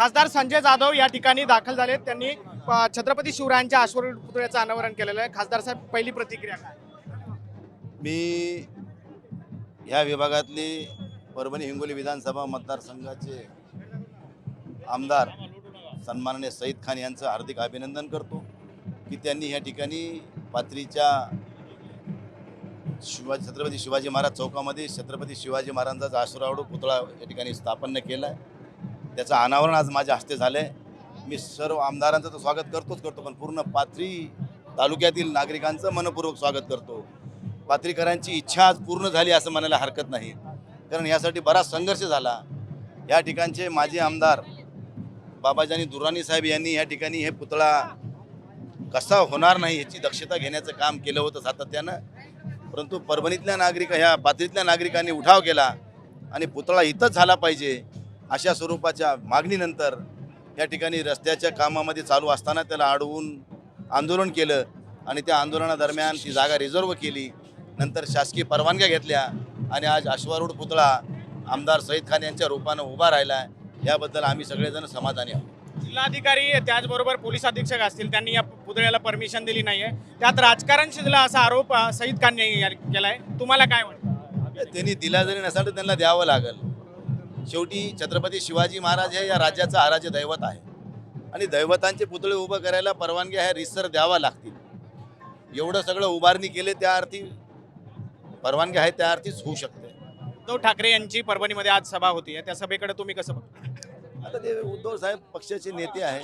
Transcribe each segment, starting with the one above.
खासदार संजय जाधव या ठिकाणी दाखल झाले। त्यांनी छत्रपती शिवरायांच्या अश्वारूढ पुतळ्याचं अनावरण केलेलं आहे। खासदार साहेब, पहिली प्रतिक्रिया काय? मी ह्या विभागातले परभणी हिंगोली विधानसभा मतदारसंघाचे आमदार सन्माननीय सईद खान यांचं हार्दिक अभिनंदन करतो की त्यांनी ह्या ठिकाणी पाथरीच्या छत्रपती शिवाजी महाराज चौकामध्ये छत्रपती शिवाजी महाराजांचा अश्वारूढ पुतळा या ठिकाणी स्थापन केला आहे। त्याचं अनावरण आज माझ्या हस्ते झालं आहे। मी सर्व आमदारांचं तर स्वागत करतो, पण पूर्ण पाथरी तालुक्यातील नागरिकांचं मनपूर्वक स्वागत करतो। पाथरीकरांची इच्छा आज पूर्ण झाली असं म्हणायला हरकत नाही, कारण यासाठी बराच संघर्ष झाला। या ठिकाणचे माजी आमदार बाबाजानी दुर्राणी साहेब यांनी या ठिकाणी हे पुतळा कसा होणार नाही याची दक्षता घेण्याचं काम केलं होतं सातत्यानं, परंतु परभणीतल्या ह्या पाथरीतल्या नागरिकांनी उठाव केला आणि पुतळा इथंच झाला पाहिजे अशा स्वरूपाच्या मागणीनंतर या ठिकाणी रस्त्याच्या कामामध्ये चालू असताना त्याला अडवून आंदोलन केलं आणि त्या आंदोलनादरम्यान ती जागा रिझर्व केली। नंतर शासकीय परवानग्या घेतल्या आणि आज अश्वारूढ पुतळा आमदार सईद खान यांच्या रूपानं उभा राहिला आहे। याबद्दल आम्ही सगळेजण समाधानी आहोत। जिल्हाधिकारी त्याचबरोबर पोलीस अधीक्षक असतील, त्यांनी या पुतळ्याला परमिशन दिली नाहीये, त्यात राजकारण शिजलं असा आरोप सईद खान यांनी केलाय। तुम्हाला काय वाटतं? त्यांनी दिला जरी नसेल तर त्यांना द्यावं लागेल। शेवटी छत्रपती शिवाजी महाराज हे या राज्याचं आराध्य दैवत आहे आणि दैवतांचे पुतळे उभं करायला परवानग्या ह्या रितसर द्यावा लागतील। एवढं सगळं उभारणी केले त्या अर्थी परवानग्या आहे, त्या अर्थीच होऊ शकते। उद्धव ठाकरे यांची परभणीमध्ये आज सभा होती, त्या सभेकडे तुम्ही कसं बघता? आता ते उद्धव साहेब पक्षाचे नेते आहेत,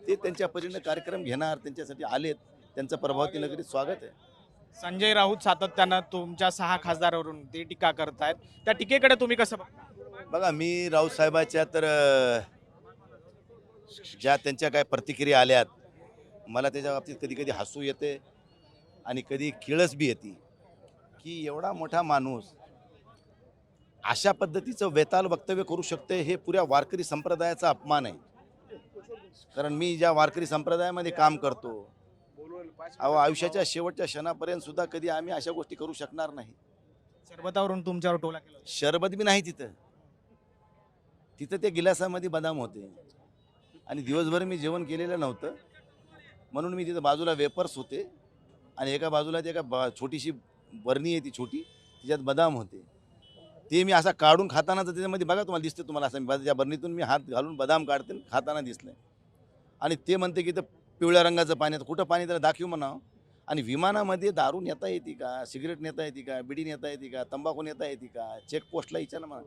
ते त्यांच्या परीने कार्यक्रम घेणार, त्यांच्यासाठी आलेत, त्यांचं प्रभावती नगरीत स्वागत आहे। संजय राऊत सातत्यानं तुमच्या 6 खासदारावरून ते टीका करतायत, त्या टीकेकडे तुम्ही कसं बघता? बघा, मी राऊत साहेबाच्या तर ज्या त्यांच्या काय प्रतिक्रिया आल्यात, मला त्याच्या बाबतीत कधी कधी हसू येते आणि कधी किळस बी येते की एवढा मोठा माणूस अशा पद्धतीचं वेताल वक्तव्य करू शकते, हे पुऱ्या वारकरी संप्रदायाचा अपमान आहे। कारण मी ज्या वारकरी संप्रदायामध्ये काम करतो, आयुष्याच्या शेवटच्या क्षणापर्यंत सुद्धा कधी आम्ही अशा गोष्टी करू शकणार नाही। सरबतावरून तुमच्यावर टोला केला, शरबत बी नाही तिथं ते गिलासामध्ये बदाम होते आणि दिवसभर मी जेवण केलेलं नव्हतं, म्हणून मी तिथं बाजूला वेपर्स होते आणि एका बाजूला एका छोटीशी बरणी आहे, ती छोटी, तिच्यात बदाम होते। ते मी असा काढून खाताना तर त्याच्यामध्ये बघा तुम्हाला दिसते, तुम्हाला असं त्या बरणीतून मी हात घालून बदाम काढते, खाताना दिसलं। आणि ते म्हणते की तर पिवळ्या रंगाचं पाणी, कुठं पाणी त्याला दाखवू म्हणावं। आणि विमानामध्ये दारू नेता येते का, सिगरेट नेता येते का, बिडी नेता येते का, तंबाखू नेता येते का, चेकपोस्टला विचार म्हणा।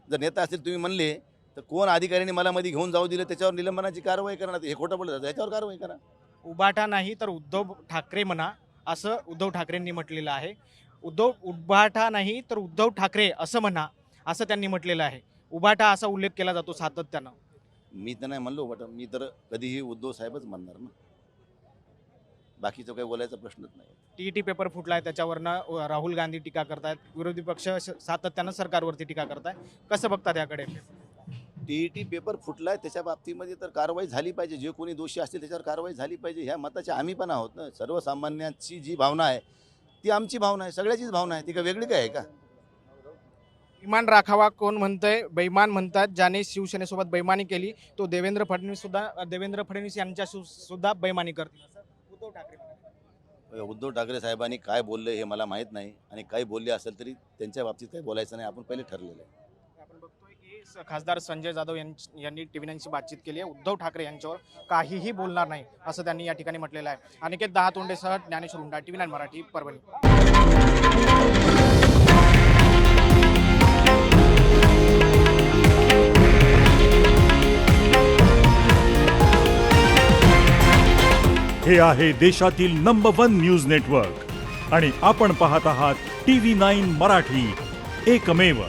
जर नेता असतील तुम्ही म्हणले तर कोण अधिकाऱ्यांनी मला मध्ये घेऊन जाऊ दिलं, त्याच्यावर निलंबनाची कारवाई करणार, हे खोटं बोलत याच्यावर कारवाई करा। उभाटा नाही तर उद्धव ठाकरे म्हणा, असं उद्धव ठाकरेंनी म्हटलेलं आहे। उभाटा नाही तर उद्धव ठाकरे असं म्हणा, असं त्यांनी म्हटलेलं आहे। उभाटा असा उल्लेख केला जातो सातत्यानं। मी तर नाही म्हणलो उभाटा, मी तर कधीही उद्धव साहेबच म्हणणार ना, बाकीचं काही बोलायचा प्रश्नच नाही। टीईटी पेपर फुटलाय, त्याच्यावरनं राहुल गांधी टीका करतायत, विरोधी पक्ष सातत्यानं सरकारवरती टीका करताय, कसं बघतात याकडे? टीईटी पेपर फुटलाय त्याच्या बाबतीमध्ये तर कारवाई झाली पाहिजे, जे कोणी दोषी असतील त्याच्यावर कारवाई झाली पाहिजे, ह्या मताचे आम्ही पण आहोत ना। सर्वसामान्यांची जी भावना आहे ती आमची भावना आहे, सगळ्याचीच भावना आहे, ती का वेगळी काय आहे का? इमान राखावा कोण म्हणतंय? बेईमान म्हणतात, ज्याने शिवसेनेसोबत बेईमानी केली तो देवेंद्र फडणवीस यांच्या सुद्धा बेईमानी करतील, असं उद्धव ठाकरे। उद्धव ठाकरे साहेबांनी काय बोलले हे मला माहीत नाही, आणि काही बोलले असेल तरी त्यांच्या बाबतीत काही बोलायचं नाही, आपण पहिले ठरलेलं आहे। आपण बघतोय की खासदार संजय जाधव यांनी टीव्ही9शी बातचीत केली आहे। उद्धव ठाकरे यांच्यावर काहीही बोलणार नाही असं त्यांनी या ठिकाणी म्हटलेलं आहे। अनिकेत दहातोंडेसह ज्ञानेश्वर हुंडा, टीव्ही9 मराठी, परभणी। हे आहे देशातील नंबर 1 न्यूज नेटवर्क आणि आपण पाहत आहात टीव्ही9 मराठी, एकमेव।